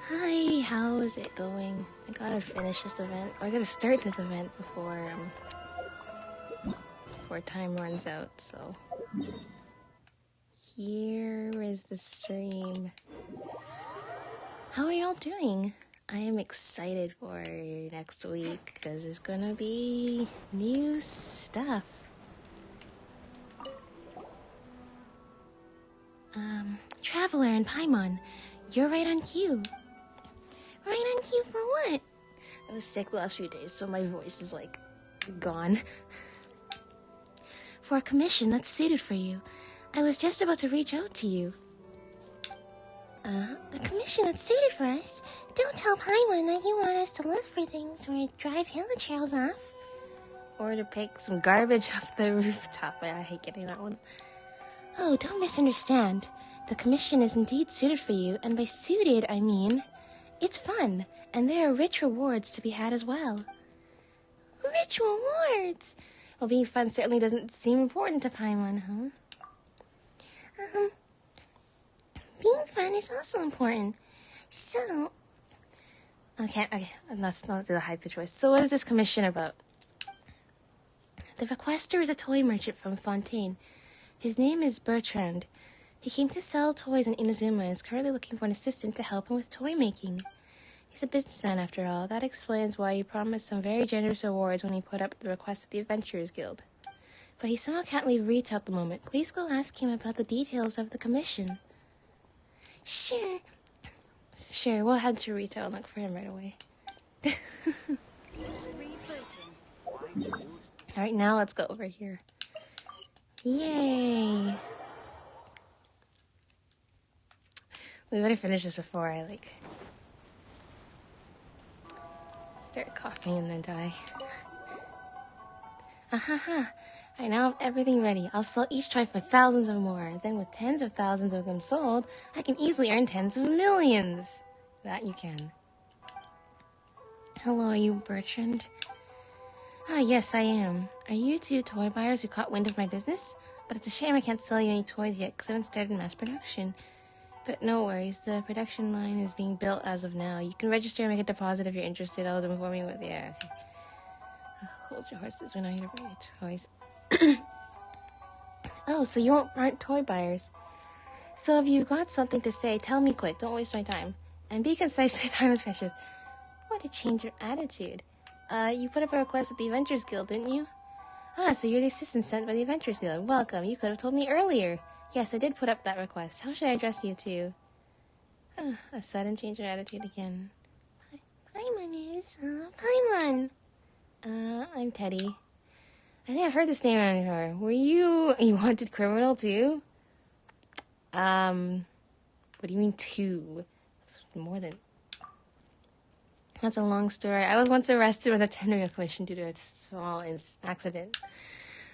Hi, how is it going? I gotta finish this event, or I gotta start this event before time runs out, so here is the stream. How are y'all doing? I am excited for next week, because there's gonna be new stuff. Traveler and Paimon, you're right on cue. Right on cue for what? I was sick the last few days, so my voice is, like, gone. For a commission that's suited for you. I was just about to reach out to you. A commission that's suited for us? Don't tell Paimon that you want us to look for things or drive hill trails off. Or to pick some garbage off the rooftop. I hate getting that one. Oh, don't misunderstand. The commission is indeed suited for you, and by suited, I mean... it's fun, and there are rich rewards to be had as well. Rich rewards? Well, being fun certainly doesn't seem important to Paimon, huh? Being fun is also important. So... Okay, let's not do the hide the choice. So what is this commission about? The requester is a toy merchant from Fontaine. His name is Bertrand. He came to sell toys in Inazuma and is currently looking for an assistant to help him with toy making. He's a businessman after all. That explains why he promised some very generous rewards when he put up the request at the Adventurers Guild. But he somehow can't leave Rita at the moment. Please go ask him about the details of the commission. Sure, we'll head to Rita and look for him right away. Alright, now let's go over here. Yay! We better finish this before I, start coughing and then die. Ahaha! I now have everything ready. I'll sell each toy for thousands or more. Then with tens of thousands of them sold, I can easily earn tens of millions. That you can. Hello, are you Bertrand? Ah, yes, I am. Are you two toy buyers who caught wind of my business? But it's a shame I can't sell you any toys yet, because I haven't started mass production. But no worries, the production line is being built as of now. You can register and make a deposit if you're interested. I'll inform you with... yeah, okay. Hold your horses, we're not here to buy your toys. Oh, so you aren't toy buyers. So if you've got something to say, tell me quick. Don't waste my time. And be concise, your time is precious. What a change of attitude. You put up a request at the Adventurers Guild, didn't you? Ah, so you're the assistant sent by the Adventurers Guild. Welcome, you could have told me earlier. Yes, I did put up that request. How should I address you two? A sudden change of attitude again. Paimon is... Paimon! I'm Teddy. I think I've heard this name around here. Were you a wanted criminal too? What do you mean two? That's more than... That's a long story. I was once arrested with a Tenryou commission due to a small accident.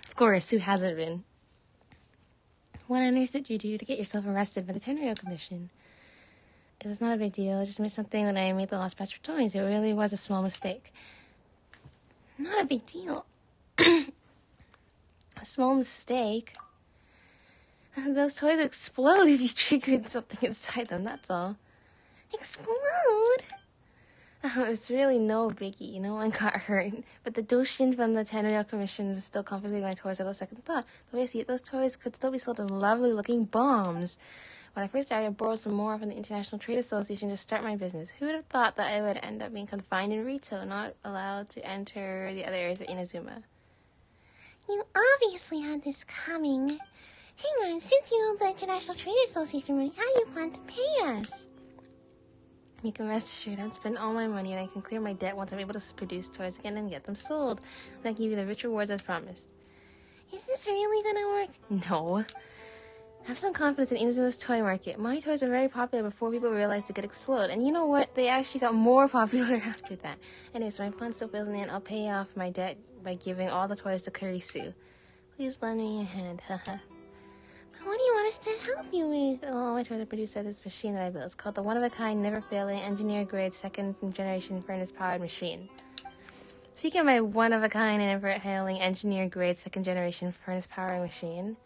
Of course, who hasn't been? What on earth did you do to get yourself arrested by the Tenryou commission? It was not a big deal. I just missed something when I made the last batch of toys. It really was a small mistake. Not a big deal. A small mistake? Those toys would explode if you triggered something inside them, that's all. Explode? It was really no biggie. No one got hurt. But the Doshin from the Tenryou Commission was still confiscating my toys at a second thought. The way I see it, those toys could still be sold as lovely-looking bombs. When I first started, I borrowed some more from the International Trade Association to start my business. Who would have thought that I would end up being confined in Rito, not allowed to enter the other areas of Inazuma? You obviously had this coming. Hang on, since you owe the International Trade Association money, how do you plan to pay us? You can rest assured I'd spend all my money and I can clear my debt once I'm able to produce toys again and get them sold. And I can give you the rich rewards as promised. Is this really gonna work? No. Have some confidence in Inazuma's toy market. My toys were very popular before people realized they could explode. And you know what? They actually got more popular after that. Anyway, so my plan still fills in. I'll pay off my debt by giving all the toys to Kurisu. Please lend me a hand, haha. What do you want us to help you with? Oh, my toys are produced by this machine that I built. It's called the one-of-a-kind, never-failing, engineer-grade, second-generation furnace-powered machine. Speaking of my one-of-a-kind and never-failing, engineer-grade, second-generation furnace-powering machine...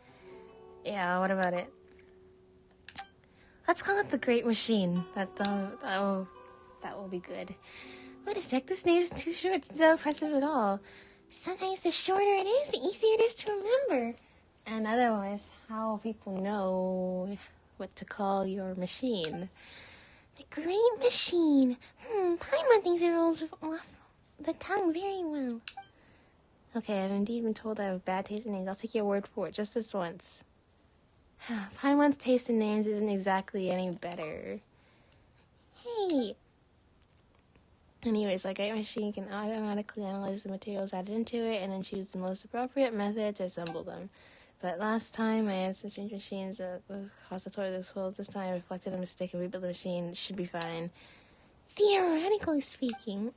yeah, what about it? Let's call it the Great Machine. That will be good. Wait a sec, this name is too short. It's not impressive at all. Sometimes the shorter it is, the easier it is to remember. And otherwise, how will people know what to call your machine? The Great Machine. Paimon thinks it rolls off the tongue very well. Okay, I've indeed been told I have bad taste in names. I'll take your word for it, just this once. Paimon's taste in names isn't exactly any better. Hey! Anyways, my Great Machine can automatically analyze the materials added into it and then choose the most appropriate method to assemble them. But last time, my ancestral machines caused the toy to explode. This time, I reflected a mistake and rebuilt the machine. It should be fine. Theoretically speaking.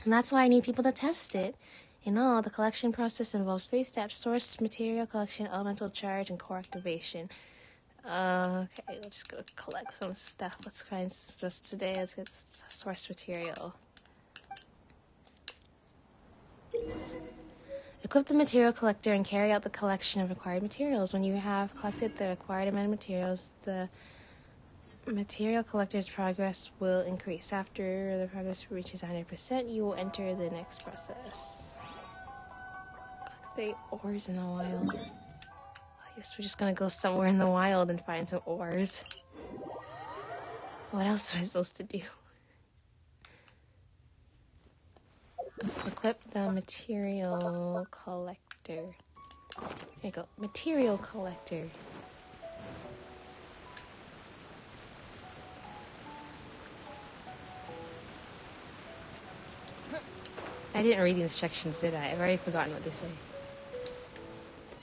And that's why I need people to test it. In all, the collection process involves 3 steps: source, material collection, elemental charge, and core activation. Okay, we'll just go collect some stuff. Let's find just today. Let's get source material. Equip the material collector and carry out the collection of required materials. When you have collected the required amount of materials, the material collector's progress will increase. After the progress reaches 100%, you will enter the next process. Collect the ores in the wild. I guess we're just gonna go somewhere in the wild and find some ores. What else am I supposed to do? Equip the material collector. There you go. Material collector. I didn't read the instructions, did I? I've already forgotten what they say.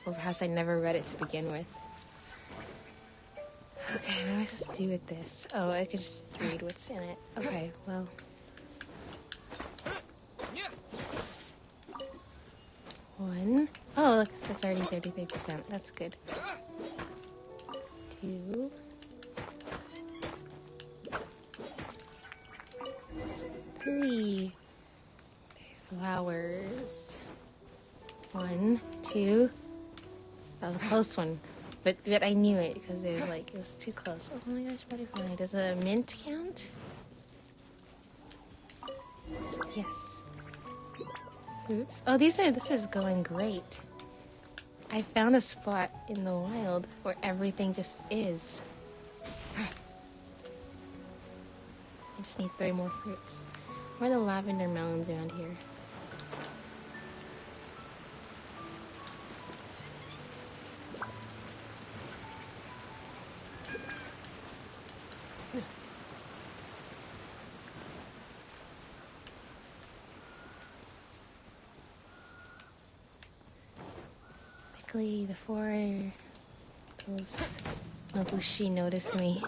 Or perhaps I never read it to begin with. Okay, what am I supposed to do with this? Oh, I could just read what's in it. Okay, well. One. Oh, look, it's already 33%. That's good. 2. 3. Flowers. 1, 2. That was a close one. But I knew it because it was too close. Oh my gosh, butterfly. Does a mint count? Yes. Fruits. Oh, this is going great. I found a spot in the wild where everything just is. I just need 3 more fruits. Where are the lavender melons around here? Before those Nobushi notice me.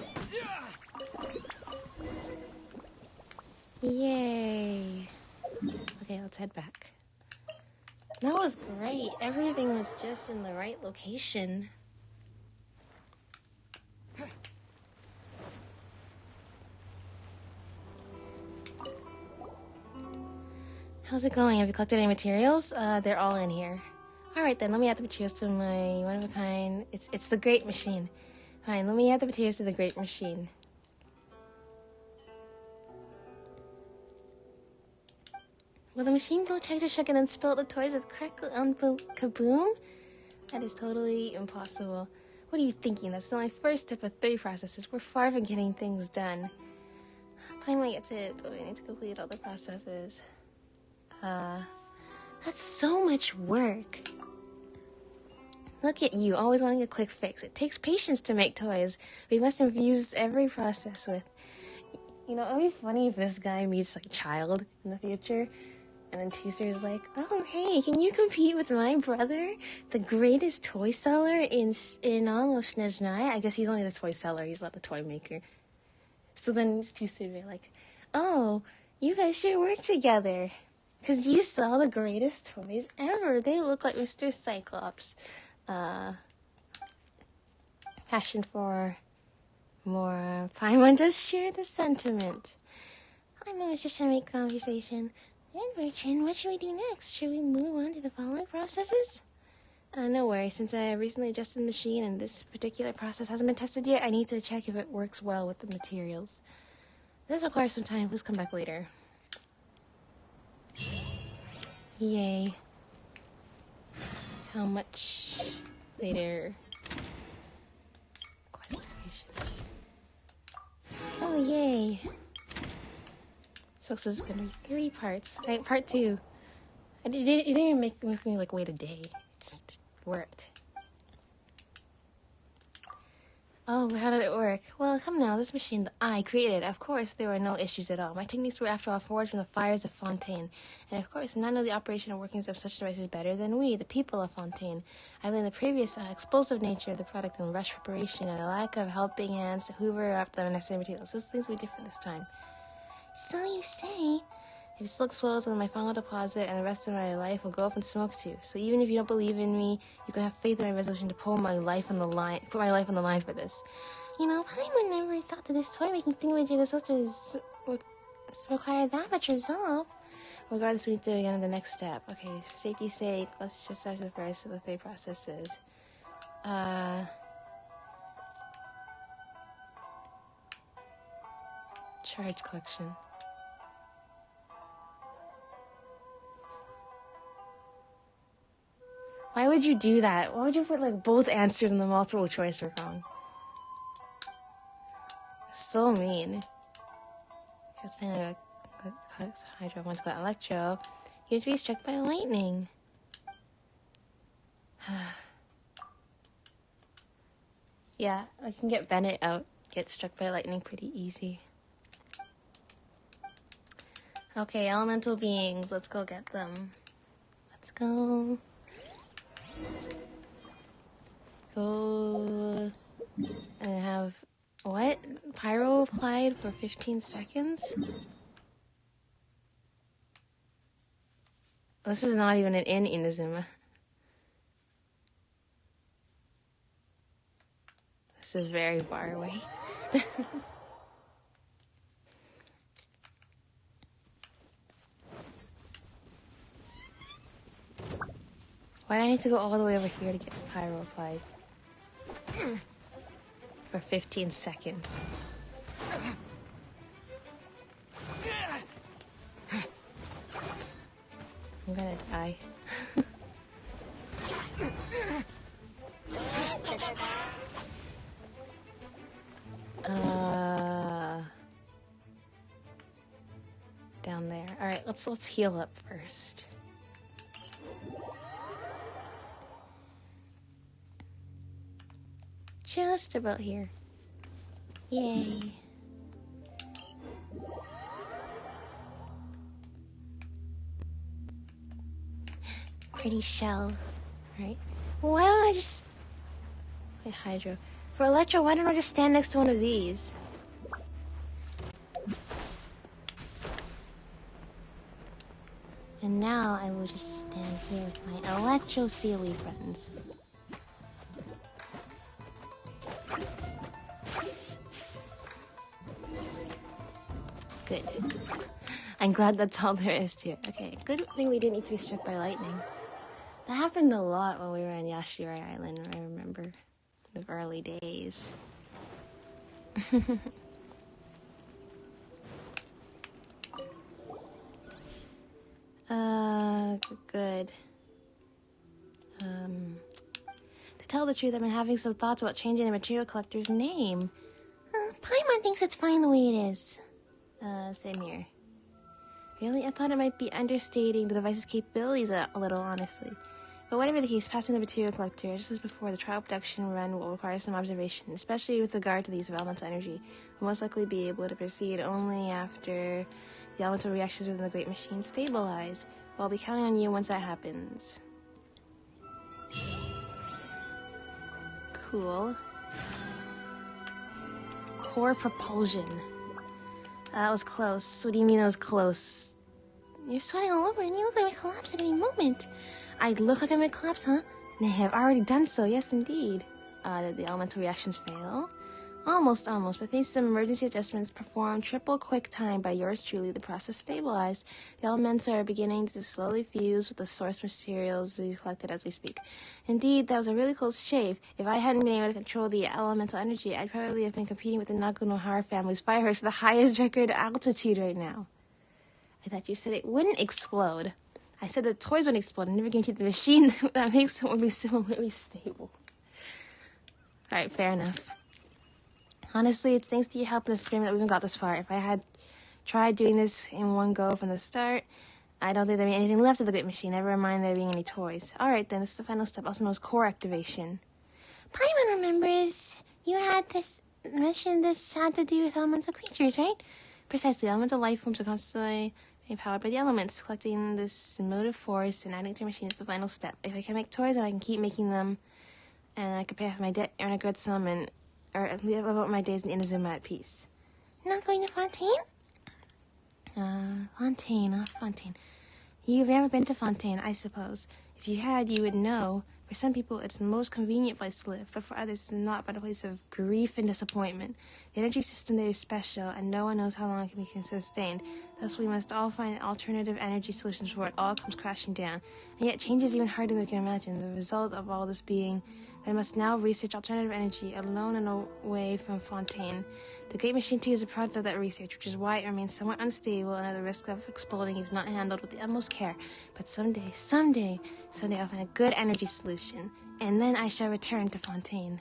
Yay! Okay, let's head back. That was great. Everything was just in the right location. How's it going? Have you collected any materials? They're all in here. Alright then, let me add the materials to my one-of-a-kind... It's the Great Machine. Fine, let me add the materials to the Great Machine. Will the machine go check to check and then spill the toys with crackle and kaboom? That is totally impossible. What are you thinking? That's only first step of 3 processes. We're far from getting things done. Paimon gets it, so we need to complete all the processes. That's so much work. Look at you, always wanting a quick fix. It takes patience to make toys. We must infuse every process with... You know, it'd be funny if this guy meets, like, a child in the future. And then Teaser's like, oh, hey, can you compete with my brother? The greatest toy seller in all of Snezhnaya? I guess he's only the toy seller. He's not the toy maker. So then Teaser would be like, oh, you guys should work together. Because you saw the greatest toys ever. They look like Mr. Cyclops. Passion for more. Paimon does share the sentiment. I was just trying to make conversation. Then, Bertrand, what should we do next? Should we move on to the following processes? No worries. Since I recently adjusted the machine and this particular process hasn't been tested yet, I need to check if it works well with the materials. This requires some time. Please come back later. Yay. How much later? Questions. Oh, yay. So this is gonna be 3 parts. Right, part 2. It didn't even make me like wait a day. It just worked. Oh, how did it work? Well, come now, this machine that I created, of course, there were no issues at all. My techniques were, after all, forged from the fires of Fontaine. And of course, none of the operation and workings of such devices better than we, the people of Fontaine. I blame the previous explosive nature of the product and rush preparation and a lack of helping hands to hoover up the necessary materials. Those things will be different this time. So you say? If it still explodes, then my final deposit and the rest of my life will go up in smoke too. So even if you don't believe in me, you can have faith in my resolution to put my life on the line for this. You know, I never thought that this toy-making thingamajig would require that much resolve. Regardless, we need to do again in the next step. Okay, for safety's sake, let's just start the first of the 3 processes. Charge collection. Why would you do that? Why would you put like both answers in the multiple choice were wrong? So mean. Because then Hydro went to the Electro. You need to be struck by lightning. Yeah, I can get Bennett out. Get struck by lightning pretty easy. Okay, elemental beings. Let's go get them. Let's go. Go and have what? Pyro applied for 15 seconds? This is not even an in Inazuma. This is very far away. Why do I need to go all the way over here to get pyro applied? For 15 seconds. I'm gonna die. Down there. Alright, let's heal up first. Just about here. Yay. Pretty shell. Right. Why don't I just... Wait, Hydro. For Electro, why don't I just stand next to one of these? And now I will just stand here with my Electro Steely friends. Good. I'm glad that's all there is to it. Okay, good thing we didn't need to be struck by lightning. That happened a lot when we were on Yashiro Island, I remember. The early days. Good. To tell the truth, I've been having some thoughts about changing the material collector's name. Paimon thinks it's fine the way it is. Same here. Really? I thought it might be understating the device's capabilities a little, honestly. But whatever the case, passing the material collector, just as before, the trial production run will require some observation, especially with regard to the use of elemental energy. We'll most likely be able to proceed only after the elemental reactions within the great machine stabilize. Well, I'll be counting on you once that happens. Cool. Core propulsion. That was close. What do you mean that was close? You're sweating all over and you look like I collapse at any moment. I look like I might collapse, huh? And I have already done so, yes indeed. Did the elemental reactions fail? Almost, but thanks to some emergency adjustments performed triple quick time by yours truly, the process stabilized. The elements are beginning to slowly fuse with the source materials we collected as we speak. Indeed, that was a really close shave. If I hadn't been able to control the elemental energy, I'd probably have been competing with the Nagunohara family's fireworks for the highest record altitude right now. I thought you said it wouldn't explode. I said the toys wouldn't explode. I never guaranteed the machine that makes it would be similarly stable. Alright, fair enough. Honestly, it's thanks to your help in this experiment that we even got this far. If I had tried doing this in one go from the start, I don't think there'd be anything left of the great machine, never mind there being any toys. Alright then, this is the final step, also known as core activation. Paimon remembers you had this mission, this had to do with elemental creatures, right? Precisely, elemental life forms are constantly being powered by the elements. Collecting this motive force and adding it to your machine is the final step. If I can make toys, then I can keep making them, and I can pay off my debt, earn a good sum, and or live out my days in Inazuma at peace. Not going to Fontaine? Fontaine. You've never been to Fontaine, I suppose. If you had, you would know. For some people, it's the most convenient place to live, but for others, it's not but a place of grief and disappointment. The energy system there is special, and no one knows how long it can be sustained. Thus, we must all find alternative energy solutions before it all comes crashing down. And yet, change is even harder than we can imagine. The result of all this being, I must now research alternative energy alone and away from Fontaine. The Great Machine 2 is a product of that research, which is why it remains somewhat unstable and at the risk of exploding if not handled with the utmost care. But someday, I'll find a good energy solution, and then I shall return to Fontaine.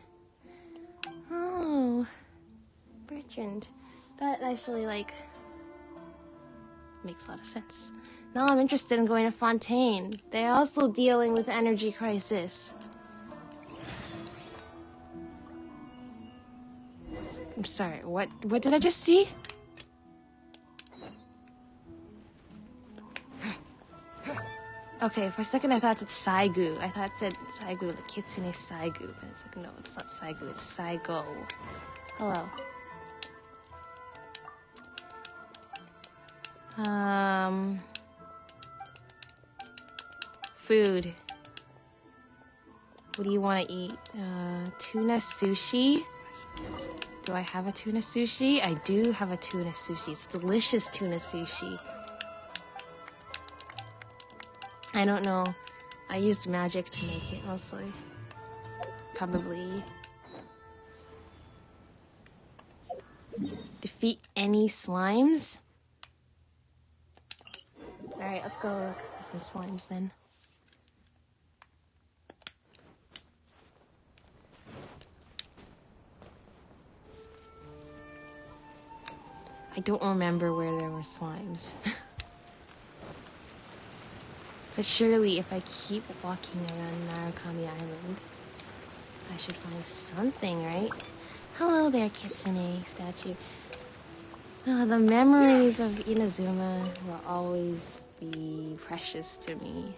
Oh, Bertrand. That actually, makes a lot of sense. Now I'm interested in going to Fontaine. They're also dealing with energy crisis. I'm sorry, what did I just see? Okay, for a second I thought it said Saigu. I thought it said Saigu, the Kitsune Saigu, but it's like, no, it's not Saigu, it's Saigo. Hello. Food. What do you want to eat? Tuna sushi? Do I have a tuna sushi? I do have a tuna sushi. It's delicious tuna sushi. I don't know. I used magic to make it mostly. Probably. Defeat any slimes? Alright, let's go look for some slimes then. I don't remember where there were slimes. But surely if I keep walking around Narukami Island, I should find something, right? Hello there, Kitsune statue. Oh, the memories of Inazuma will always be precious to me.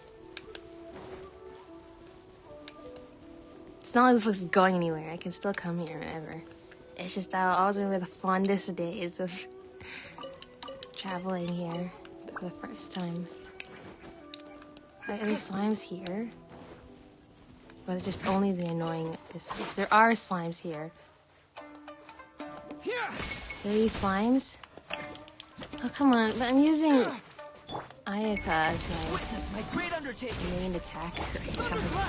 It's not like this place is going anywhere. I can still come here whenever. It's just I'll always remember the fondest days of traveling here for the first time. Are there slimes here? Or is it just only the annoying visitors? There are slimes here. Are these slimes? Oh, come on. But I'm using Ayaka as my main attack right now.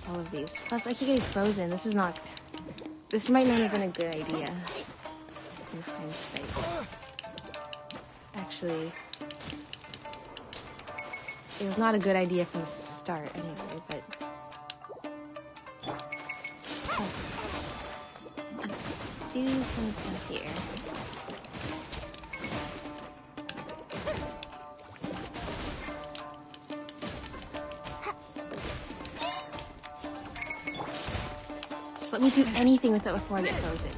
All of these. Plus, I keep getting frozen. This might not have been a good idea. In hindsight. Actually, it was not a good idea from the start anyway, but... Oh. Let's do some stuff here. Just let me do anything with it before I get frozen.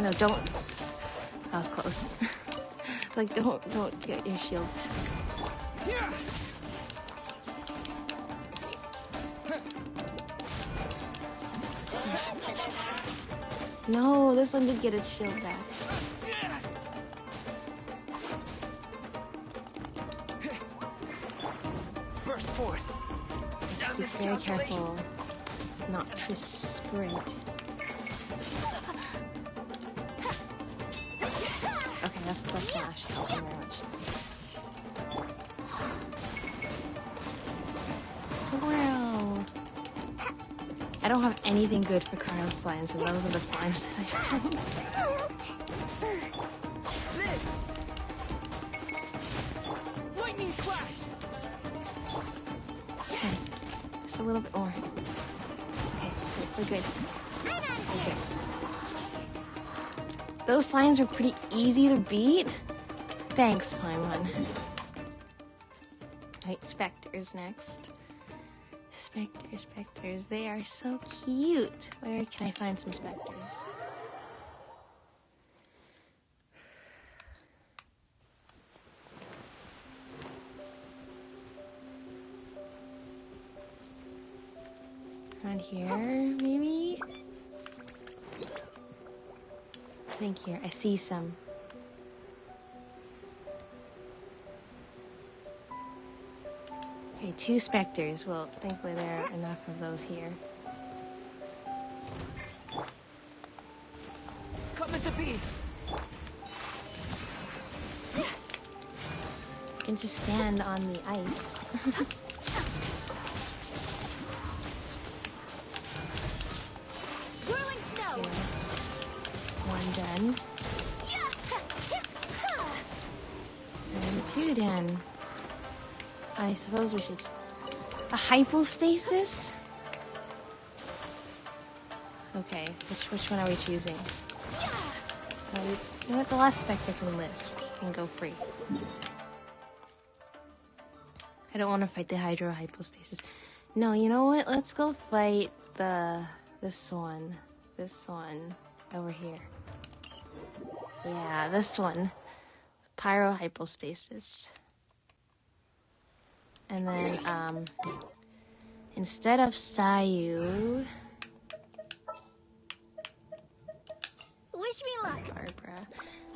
No, don't. That was close. Like, don't get your shield back. No, this one did get its shield back. Burst forth. careful not to sprint. Okay, that's slash. Thank you very much. Swirl. I don't have anything good for cryo slimes, so those are the slimes that I found. Lightning flash. Okay, just a little bit more. Okay, we're good. We're good. Those slimes were pretty easy to beat. Thanks, Paimon. Right, Spectres next. Spectres, they are so cute. Where can I find some Spectres? Around here, maybe? I think here, I see some. Okay, 2 Spectres. Well, thankfully there are enough of those here. Coming to be. I can just stand on the ice. Whirling snow. Here's one done. And 2 done. I suppose we should... A hypostasis? Okay, which one are we choosing? You know what? The last Spectre can live. Can go free. I don't want to fight the Hydro Hypostasis. No, you know what? Let's go fight this one. This one over here. Yeah, this one. Pyro Hypostasis. And then, instead of Sayu... Wish me luck. Barbara.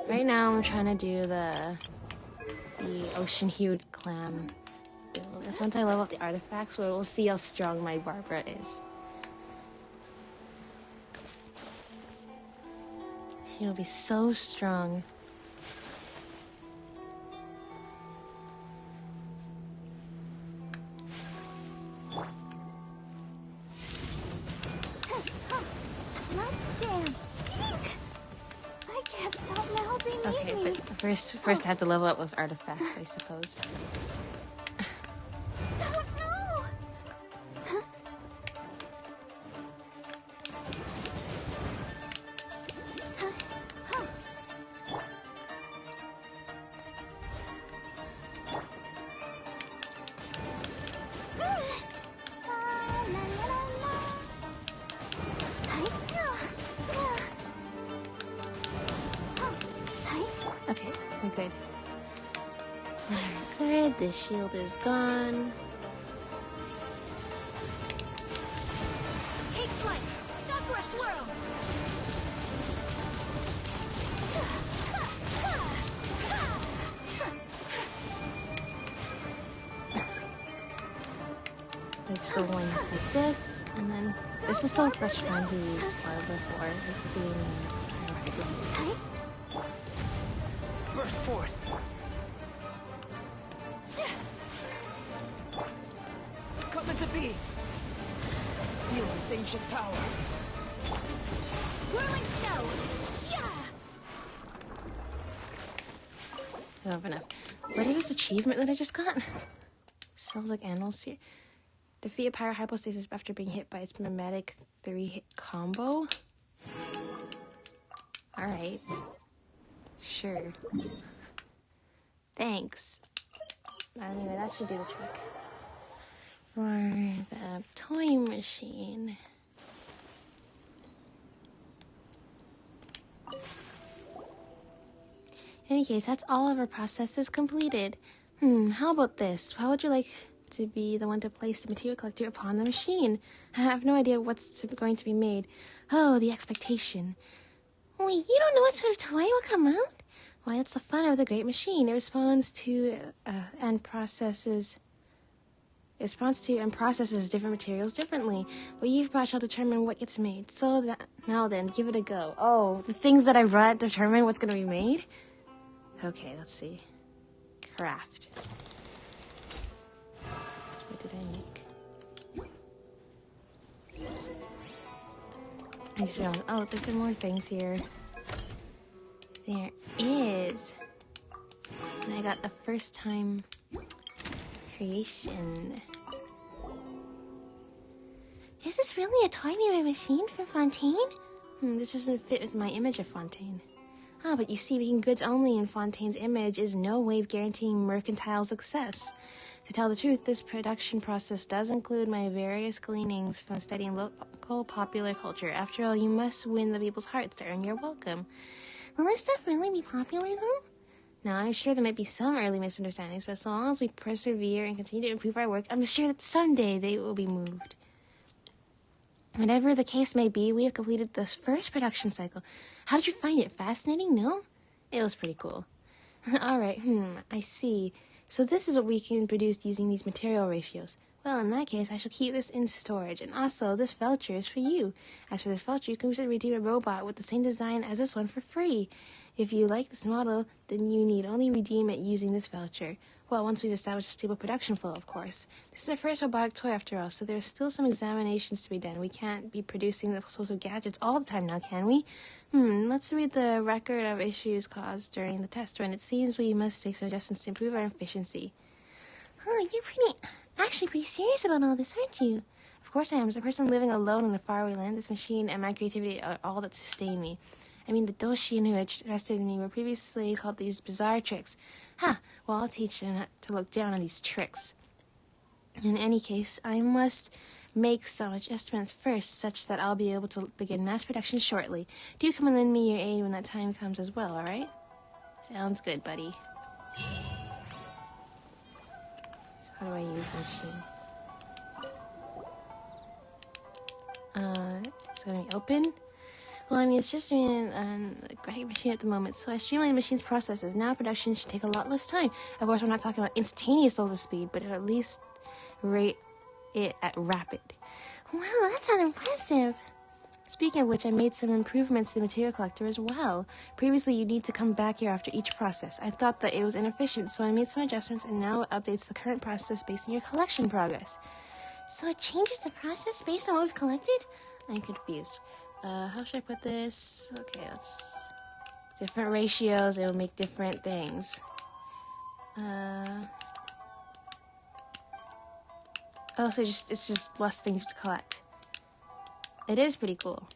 Right now I'm trying to do the ocean-hued clam build. And once I level up the artifacts, we'll see how strong my Barbara is. She'll be so strong. First I have to level up those artifacts, I suppose. Okay, we're good. We're good. The shield is gone. Take flight. Sakura swirl. Let's go one like this, and then this is so frustrating to use Barbara for. Like being this. Burst forth. Coming to be. Feel this ancient power. Whirling snow. Yeah. I don't have enough. What is this achievement that I just got? Smells like animal sphere. Defeat a pyro hypostasis after being hit by its mimetic 3-hit combo. Alright. Sure. Thanks. Anyway, that should do the trick. For the toy machine. In any case, that's all of our processes completed. How about this? How would you like to be the one to place the material collector upon the machine? I have no idea what's going to be made. Oh, the expectation. Wait, you don't know what sort of toy will come out? Why, it's the fun of the great machine. It responds to and processes. It responds to and processes different materials differently. What you've brought shall determine what gets made. So that now then, give it a go. Oh, the things that I brought determine what's gonna be made? Okay, let's see. Craft. What did I make? I just realized, oh, there's some more things here. There is. And I got the first time creation. Is this really a toy made by machine from Fontaine? This doesn't fit with my image of Fontaine. Ah, but you see, making goods only in Fontaine's image is no way of guaranteeing mercantile success. To tell the truth, this production process does include my various gleanings from studying local popular culture. After all, you must win the people's hearts to earn your welcome. Will this stuff really be popular, though? Now, I'm sure there might be some early misunderstandings, but so long as we persevere and continue to improve our work, I'm sure that someday they will be moved. Whatever the case may be, we have completed this first production cycle. How did you find it? Fascinating, no? It was pretty cool. Alright, I see. So this is what we can produce using these material ratios. Well, in that case, I shall keep this in storage. And also, this voucher is for you. As for this voucher, you can redeem a robot with the same design as this one for free. If you like this model, then you need only redeem it using this voucher. Well, once we've established a stable production flow, of course. This is our first robotic toy after all, so there's still some examinations to be done. We can't be producing the sorts of gadgets all the time now, can we? Let's read the record of issues caused during the test run. It seems we must make some adjustments to improve our efficiency. Oh, you're actually pretty serious about all this, aren't you? Of course I am. As a person living alone in a faraway land, this machine and my creativity are all that sustain me. I mean, the Doshin who interested in me were previously called these bizarre tricks. Well, I'll teach them not to look down on these tricks. In any case, I must make some adjustments first, such that I'll be able to begin mass production shortly. Do come and lend me your aid when that time comes as well, alright? Sounds good, buddy. So how do I use the machine? It's gonna be open. Well, I mean, it's just doing a graphic machine at the moment, so I streamline the machine's processes. Now production should take a lot less time. Of course, we're not talking about instantaneous levels of speed, but at least rate it at rapid. Wow, that sounds impressive. Speaking of which, I made some improvements to the material collector as well. Previously, you need to come back here after each process. I thought that it was inefficient, so I made some adjustments, and now it updates the current process based on your collection progress. So it changes the process based on what we've collected? I'm confused. How should I put this? Okay, let's just... different ratios, it will make different things. Oh, so it's just less things to collect. It is pretty cool.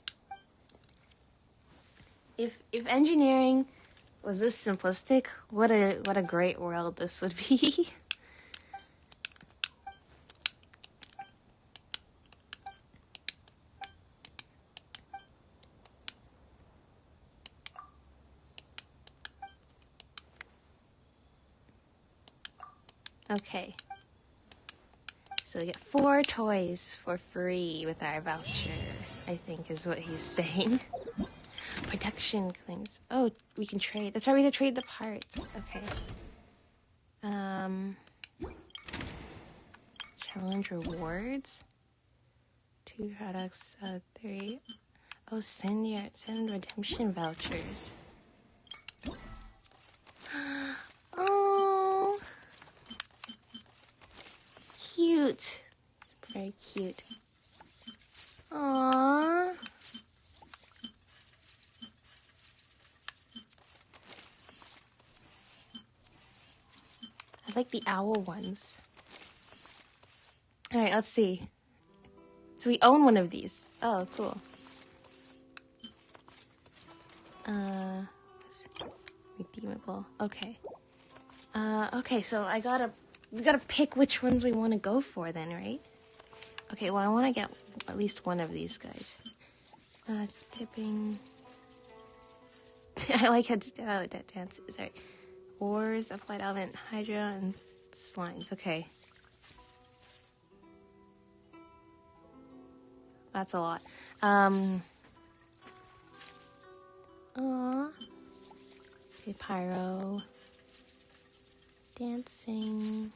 If engineering was this simplistic, what a great world this would be. Okay. So we get 4 toys for free with our voucher, I think is what he's saying. Production things. Oh, we can trade. That's right, we can trade the parts. Okay. Challenge rewards. 2 products, 3. Oh, send redemption vouchers. Oh. Cute. Very cute. Aww. I like the owl ones. Alright, let's see. So we own one of these. Oh, cool. Redeemable. Okay. Okay, so we gotta pick which ones we want to go for then, right? Okay, well, I want to get at least one of these guys. Tipping. I like that dance. Sorry. Ores, applied element, hydra, and slimes. Okay. That's a lot. Aww. Okay, pyro. Dancing.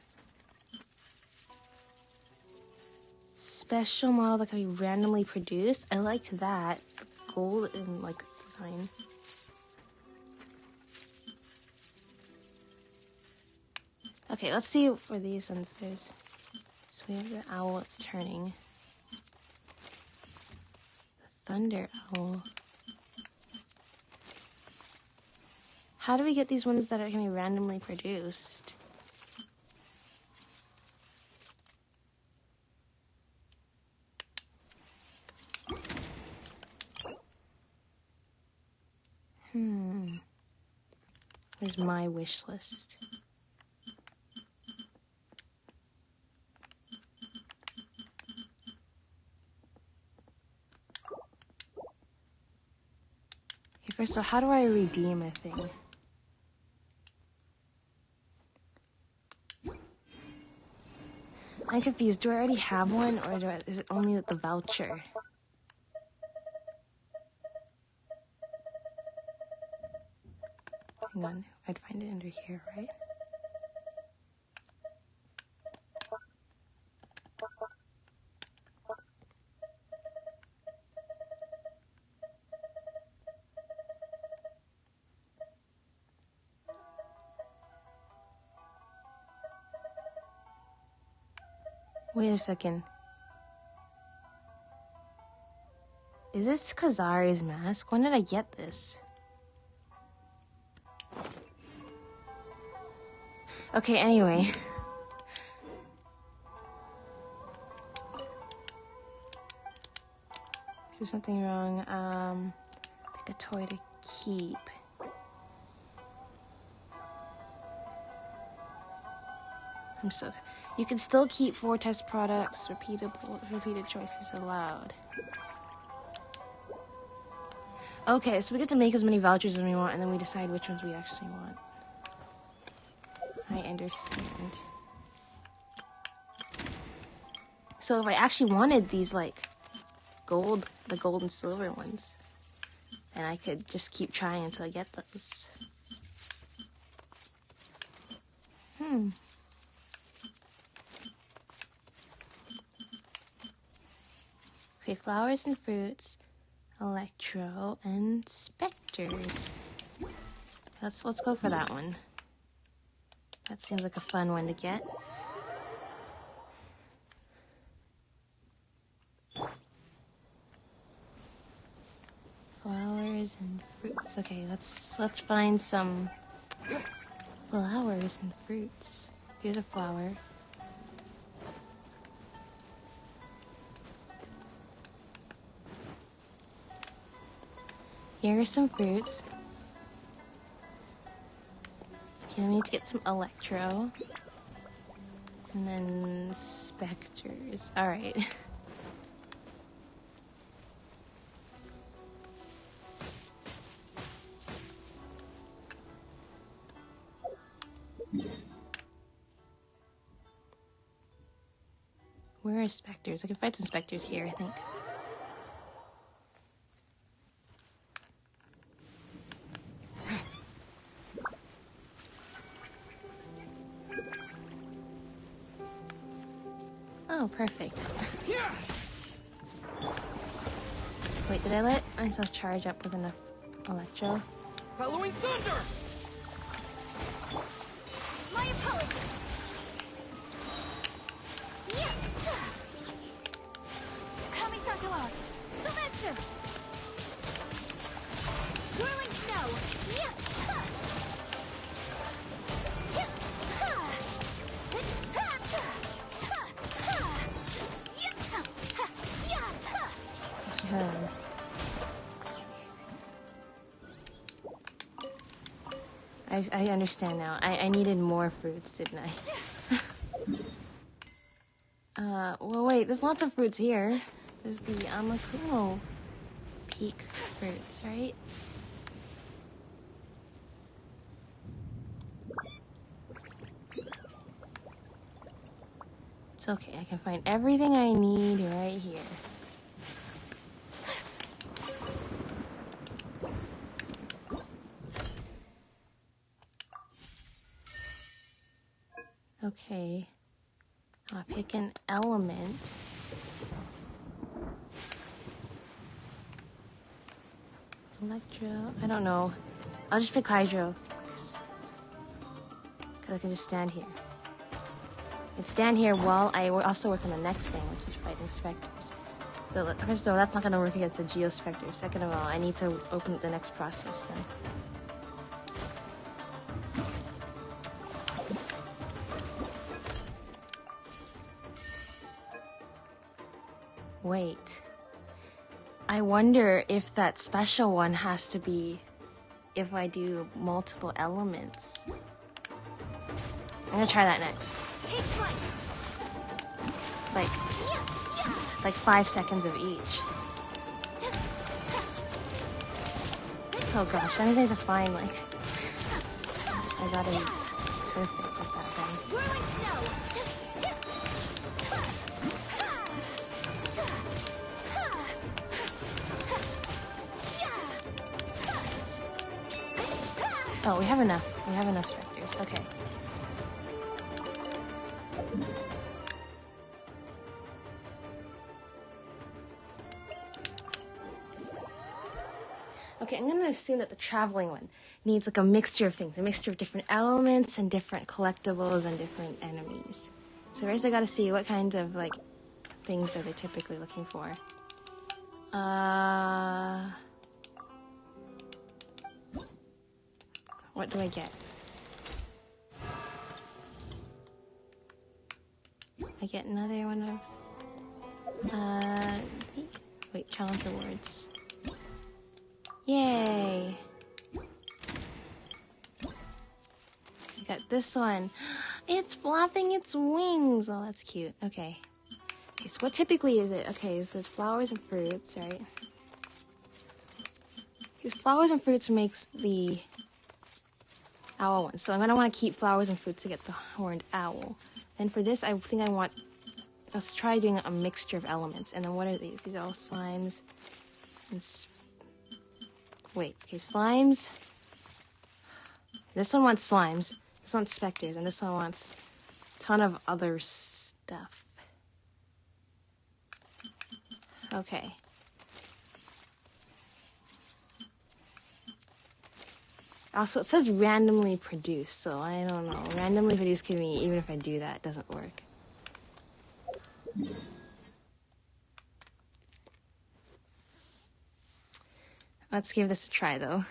special model that can be randomly produced. I liked that. Gold and like design. Okay, let's see for these ones. There's so we have the owl that's turning. The thunder owl. How do we get these ones that can be randomly produced? Where's my wish list? Okay, first of all, how do I redeem a thing? I'm confused. Do I already have one, or is it only the voucher? Hang on, I'd find it under here, right? Wait a second. Is this Kazari's mask? When did I get this? Okay, anyway. Is there something wrong? Pick a toy to keep. You can still keep 4 test products. Repeated choices allowed. Okay, so we get to make as many vouchers as we want, and then we decide which ones we actually want. I understand. So if I actually wanted these, like, the gold and silver ones, then I could just keep trying until I get those. Okay, flowers and fruits, electro, and specters. Let's go for that one. That seems like a fun one to get. Flowers and fruits. Okay, let's find some flowers and fruits. Here's a flower. Here are some fruits. Okay, I need to get some electro. And then specters. Alright. Where are specters? I can find some specters here, I think. Oh, perfect. Wait, did I let myself charge up with enough electro? Following thunder! My apologies. Kamisato out. Sumetsu. Whirling snow. I understand now. I needed more fruits, didn't I? Well, wait, there's lots of fruits here. There's the Amakumo Peak fruits, right? It's okay, I can find everything I need right here. Okay, I'll pick an element. Electro. I don't know. I'll just pick Hydro. Because I can just stand here. And stand here while I also work on the next thing, which is fighting specters. First of all, that's not going to work against the Geospectre. Second of all, I need to open the next process then. Wait. I wonder if that special one has to be if I do multiple elements. I'm gonna try that next. Take flight. Like 5 seconds of each. Oh gosh, I need to find like I gotta be perfect with that thing. Whirling snow. Oh, we have enough. We have enough specters. Okay. Okay, I'm gonna assume that the traveling one needs like a mixture of things, a mixture of different elements and different collectibles and different enemies. So first I gotta see what kinds of like things are they typically looking for. What do I get? I get another one of wait, challenge rewards. Yay! I got this one. It's flapping its wings. Oh, that's cute. Okay. Okay, so what typically is it? Okay, so it's flowers and fruits, right? Because flowers and fruits makes the owl one. So I'm gonna want to keep flowers and fruits to get the horned owl. Then for this, I think I want. Let's try doing a mixture of elements. And then what are these? These are all slimes. And wait, okay, slimes. This one wants slimes. This one wants specters, and this one wants a ton of other stuff. Okay. Also, it says randomly produced, so I don't know. Randomly produced could mean even if I do that, it doesn't work. Let's give this a try, though.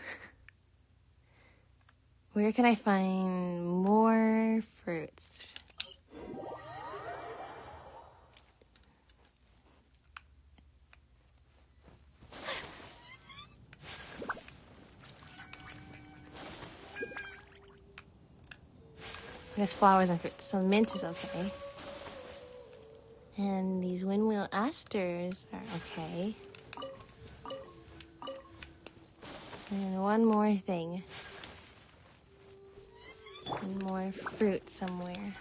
Where can I find more fruits? There's flowers and fruits, so mint is okay. And these windwheel asters are okay. And one more thing. One more fruit somewhere.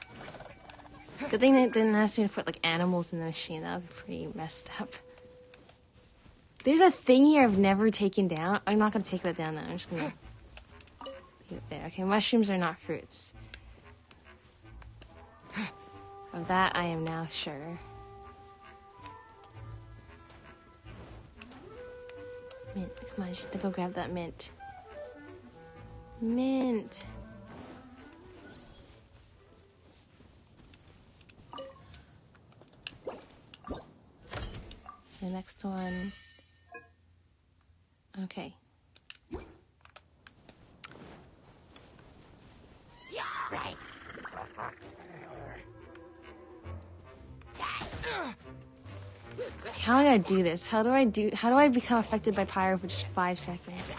Good thing it didn't ask me to put like animals in the machine. That would be pretty messed up. There's a thing here I've never taken down. I'm not gonna take that down now. I'm just gonna leave it there. Okay, mushrooms are not fruits. Of that I am now sure. Mint. Come on, just to go grab that mint. Mint. The next one. Okay. Yeah, right. How do I do this? How do I become affected by pyro for just 5 seconds?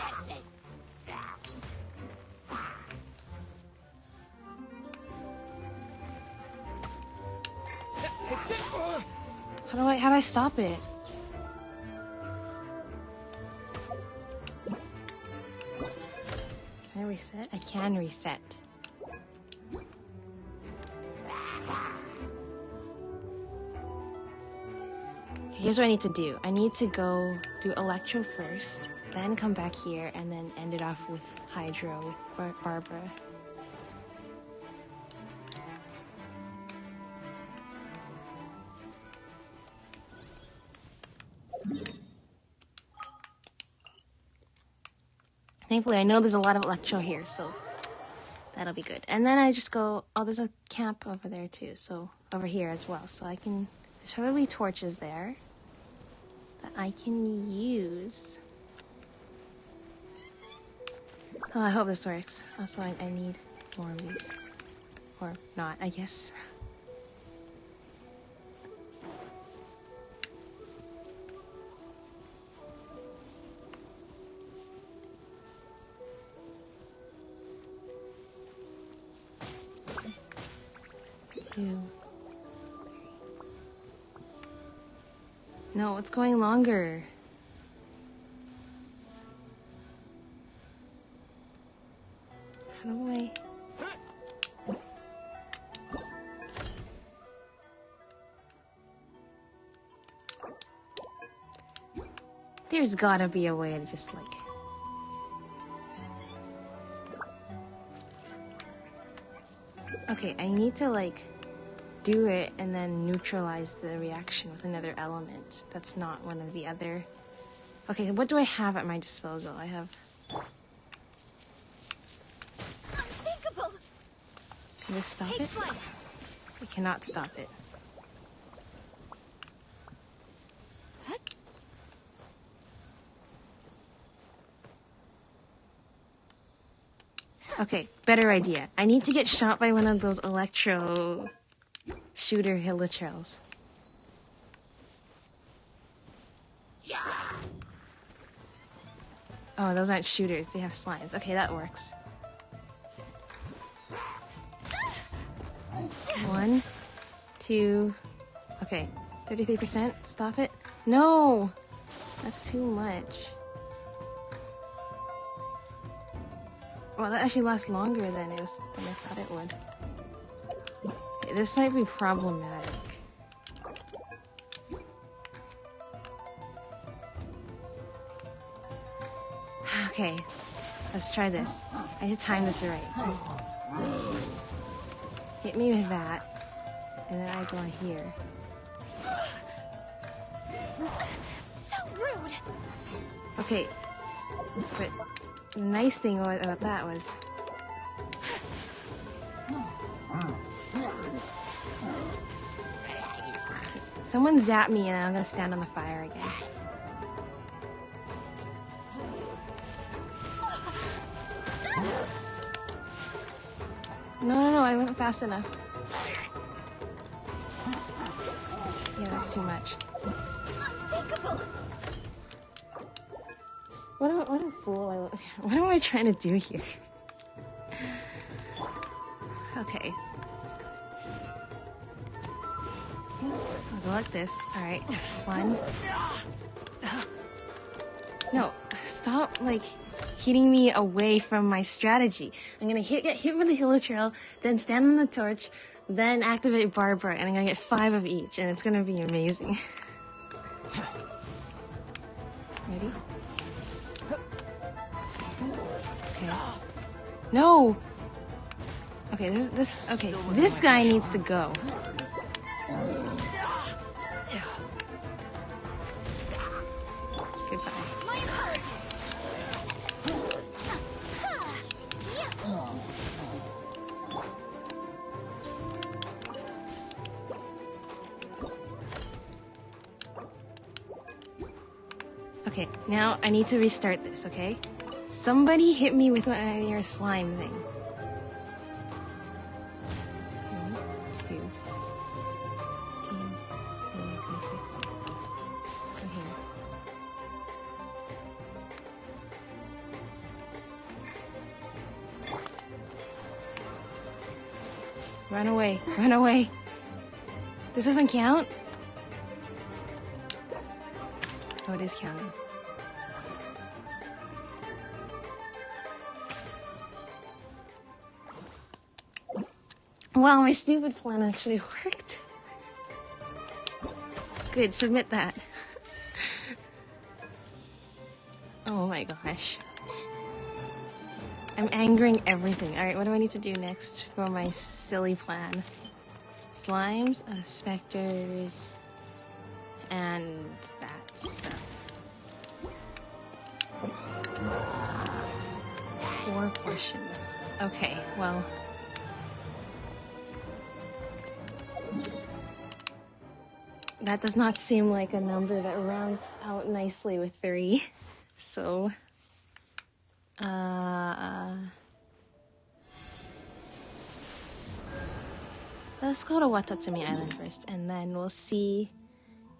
How do I stop it? Can I reset? I can reset. Here's what I need to do. I need to go do Electro first, then come back here, and then end it off with Hydro with Barbara. Thankfully, I know there's a lot of electro here, so that'll be good. And then I just go, oh, there's a camp over there too, so over here as well. So I can, there's probably torches there that I can use. Oh, I hope this works. Also, I need more of these. Or not, I guess. No, it's going longer. How do I... There's gotta be a way to just like... Okay, I need to like do it and then neutralize the reaction with another element. That's not one of the other... Okay, what do I have at my disposal? I have... Unthinkable. Can this stop Take it? flight. I cannot stop it. Okay, better idea. I need to get shot by one of those electro shooter hilichurls. Oh, those aren't shooters. They have slimes. Okay, that works. 1, 2... Okay, 33%. Stop it. No! That's too much. Well, that actually lasts longer than I thought it would. Okay, this might be problematic. Okay, let's try this. I need to time this right. Hit me with that, and then I go on here. So rude. Okay, but the nice thing about that was... Someone zap me and I'm gonna stand on the fire again. No, I wasn't fast enough. Yeah, that's too much. Unthinkable. What a fool. What am I trying to do here? Okay. I'll go like this. Alright. 1. No, stop, like, hitting me away from my strategy. I'm gonna get hit with the hilichurl, then stand on the torch, then activate Barbara, and I'm gonna get 5 of each, and it's gonna be amazing. Ready? Okay. No! Okay, this guy needs to go. Goodbye. My apologies. Okay, now I need to restart this, okay? Somebody hit me with your slime thing. 1, 2, 26. From here. Run away, run away. This doesn't count? Oh, it is counting. Wow, my stupid plan actually worked. Good, submit that. Oh my gosh. I'm angering everything. Alright, what do I need to do next for my silly plan? Slimes, specters, and that stuff. portions. Okay, well. That does not seem like a number that rounds out nicely with 3. So, let's go to Watatsumi Island first, and then we'll see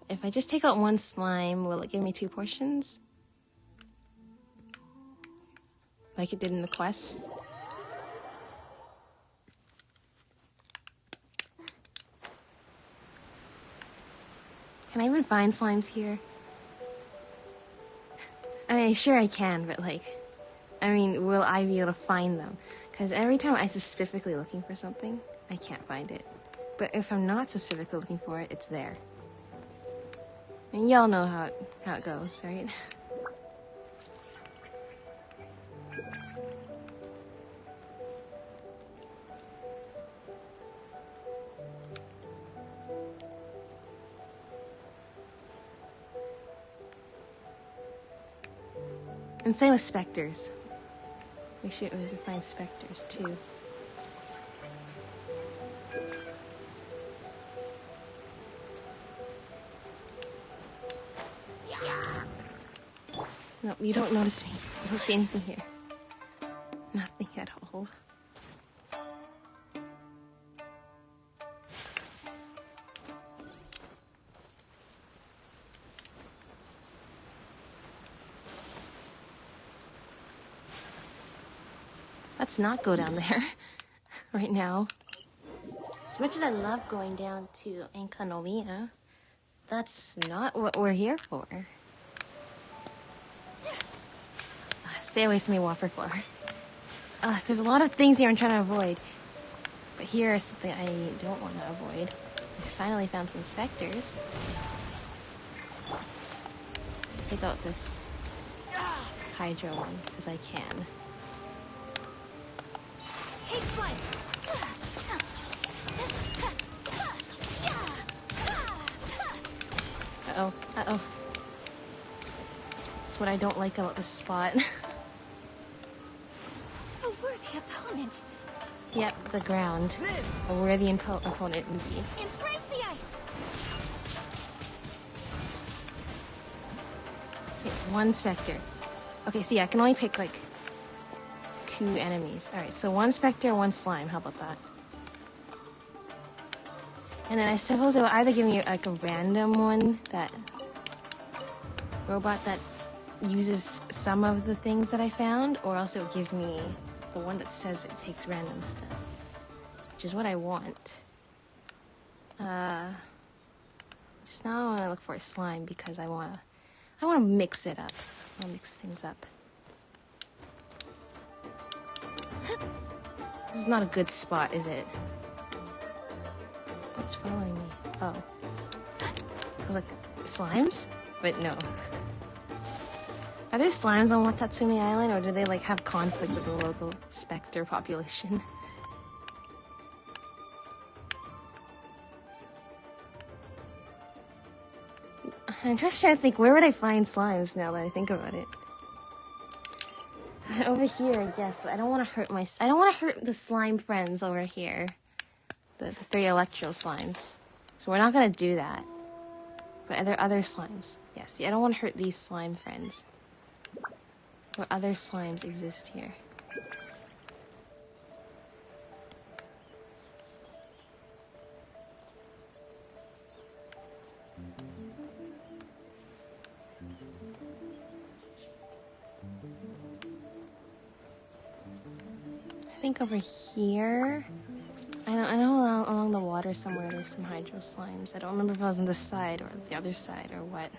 if I just take out 1 slime, will it give me 2 portions? Like it did in the quest? Can I even find slimes here? I mean, sure I can, but like, I mean, will I be able to find them? Because every time I'm specifically looking for something, I can't find it. But if I'm not specifically looking for it, it's there. And y'all know how it goes, right? And same with specters. We should find specters too. No, you don't notice me. I don't see anything here. Nothing at all. Let's not go down there right now. As much as I love going down to Enkanomiya, that's not what we're here for. Stay away from me, Whopper Floor. There's a lot of things here I'm trying to avoid. But here is something I don't want to avoid. I finally found some specters. Let's take out this Hydro one, because I can. Take flight. Uh-oh, uh-oh. That's what I don't like about this spot. A worthy opponent. Yep, the ground. A worthy opponent indeed. Embrace the ice. Okay, 1 specter. Okay, see, I can only pick like 2 enemies. Alright, so 1 specter, 1 slime. How about that? And then I suppose it will either give me like a random one, that robot that uses some of the things that I found, or else it will give me the one that says it takes random stuff, which is what I want. Just now I want to look for a slime because I want to mix it up. I want to mix things up. This is not a good spot, is it? What's following me? Oh. I was like, slimes? But no. Are there slimes on Watatsumi Island, or do they like have conflicts with the local specter population? I'm just trying to think, where would I find slimes now that I think about it? Over here, I guess, but I don't want to hurt I don't want to hurt the slime friends over here. The 3 electro slimes. So we're not gonna do that. But are there other slimes? Yes, see, I don't want to hurt these slime friends. What other slimes exist here? I think over here. I know along the water somewhere there's some hydro slimes. I don't remember if I was on this side or the other side or what.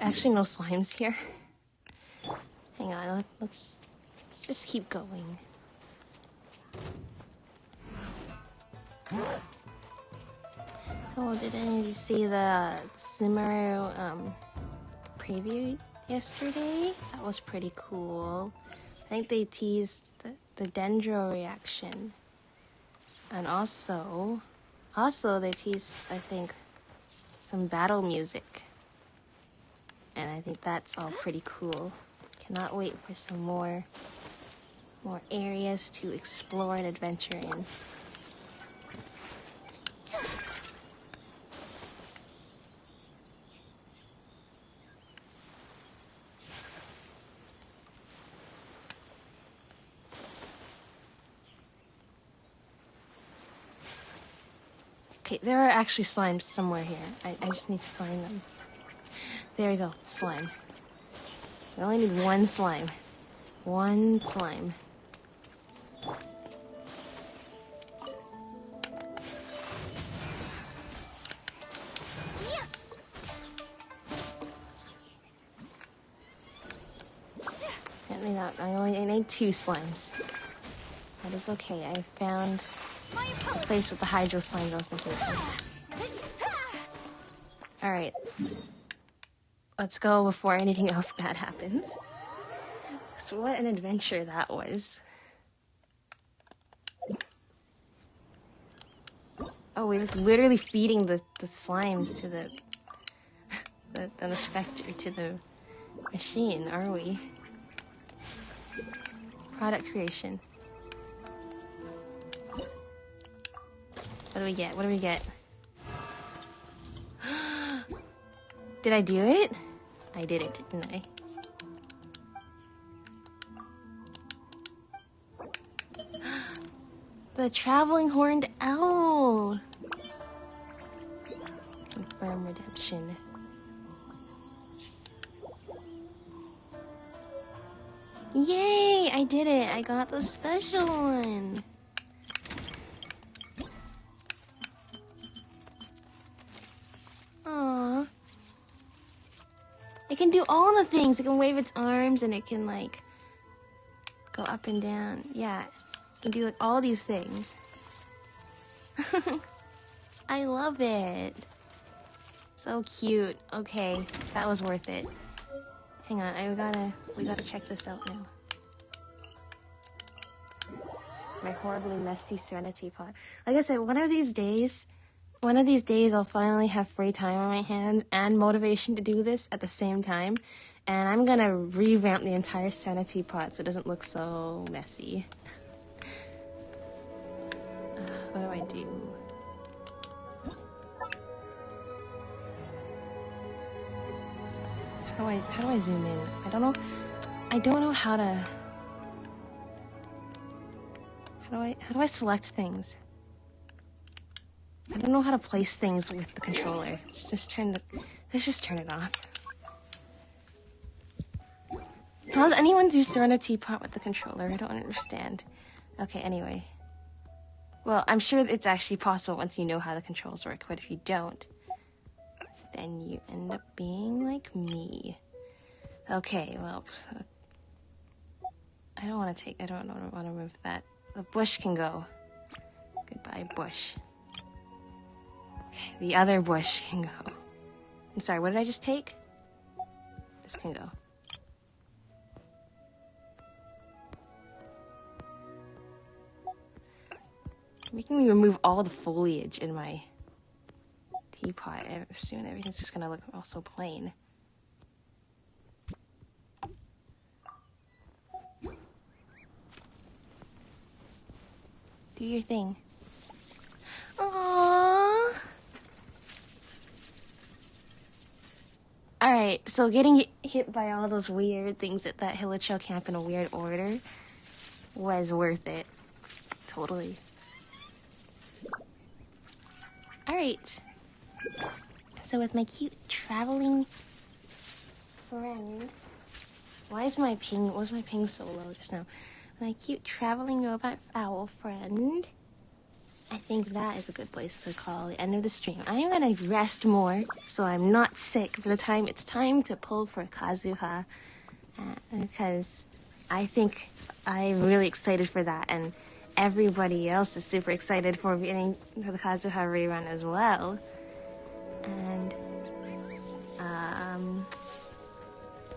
actually no slimes here. Hang on, let's just keep going. So did any of you see the Sumeru preview yesterday? That was pretty cool. I think they teased the Dendro reaction. And also they teased, I think, some battle music. And I think that's all pretty cool. Cannot wait for some more areas to explore and adventure in. Okay, there are actually slimes somewhere here. I just need to find them. There we go, slime. We only need one slime. One slime. Get me that. I need 2 slimes. That is okay. I found the place with the hydro slimes I was thinking of. Alright. Let's go before anything else bad happens. So what an adventure that was. Oh, we're literally feeding the slimes to the specter, to the machine, are we? Product creation. What do we get? What do we get? Did I do it? I did it, didn't I? The traveling horned owl. Confirm redemption. Yay! I did it. I got the special one. Aww. It can do all the things. It can wave its arms and it can like go up and down. Yeah. It can do like all these things. I love it. So cute. Okay, that was worth it. Hang on, we gotta check this out now. My horribly messy Serenity pot. Like I said, one of these days I'll finally have free time on my hands and motivation to do this at the same time. And I'm gonna revamp the entire Serenity pot so it doesn't look so messy. What do I do? How do I zoom in? I don't know how to. How do I select things? I don't know how to place things with the controller. Let's just turn it off. How does anyone do Serenity Pot with the controller? I don't understand. Okay, anyway. Well, I'm sure it's actually possible once you know how the controls work, but if you don't, then you end up being like me. Okay, well, I don't want to remove that. The bush can go. Goodbye, bush. Okay, the other bush can go. I'm sorry, what did I just take? This can go. Making me remove all the foliage in my teapot. Soon everything's just gonna look all so plain. Do your thing. Aww. Alright, so getting hit by all those weird things at that Hilichurl camp in a weird order was worth it. Totally. Alright. So with my cute traveling friend... Why was my ping so low just now? My cute traveling robot owl friend. I think that is a good place to call the end of the stream. I'm gonna rest more so I'm not sick for the time it's time to pull for Kazuha. Because I think I'm really excited for that, and everybody else is super excited for the Kazuha rerun as well. And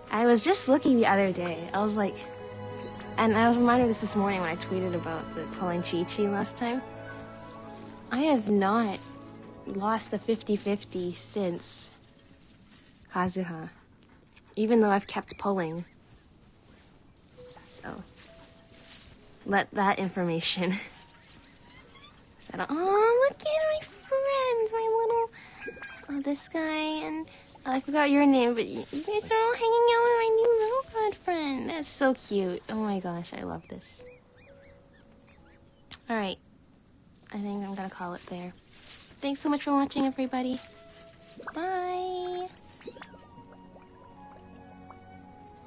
I was just looking the other day. I was like, and I was reminded of this morning when I tweeted about the pulling Chi-Chi last time. I have not lost the 50-50 since Kazuha, even though I've kept pulling. So, let that information settle. Oh, look at my friend, my little, this guy, and I forgot your name, but you guys are all hanging out with my new robot friend. That's so cute. Oh my gosh, I love this. Alright. I think I'm gonna call it there. Thanks so much for watching, everybody. Bye!